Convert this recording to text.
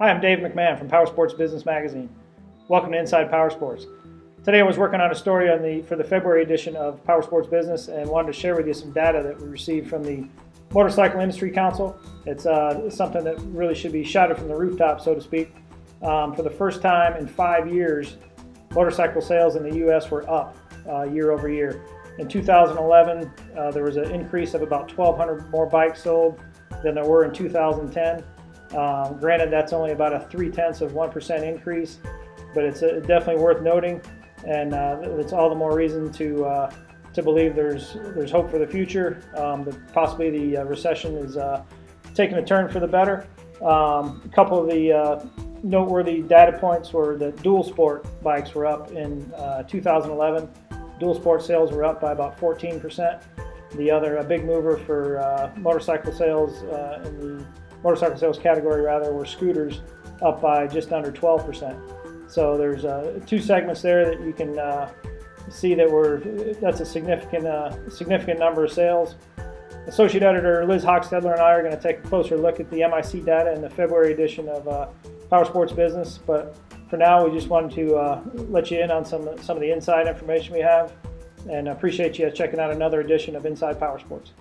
Hi, I'm Dave McMahon from Power Sports Business Magazine. Welcome to Inside Power Sports. Today I was working on a story for the February edition of Power Sports Business and wanted to share with you some data that we received from the Motorcycle Industry Council. It's something that really should be shouted from the rooftop, so to speak. For the first time in 5 years, motorcycle sales in the U.S. were up year over year. In 2011, there was an increase of about 1,200 more bikes sold than there were in 2010. Granted, that's only about a 0.3% increase, but it's definitely worth noting, and it's all the more reason to believe there's hope for the future. That possibly the recession is taking a turn for the better. A couple of the noteworthy data points were that dual sport bikes were up in 2011. Dual sport sales were up by about 14%. The other big mover for motorcycle sales in the motorcycle sales category were scooters, up by just under 12%. So there's two segments there that you can see that's a significant number of sales. Associate editor Liz Hochstedler and I are going to take a closer look at the MIC data in the February edition of Power Sports Business. But for now, we just wanted to let you in on some of the inside information we have, and appreciate you checking out another edition of Inside Power Sports.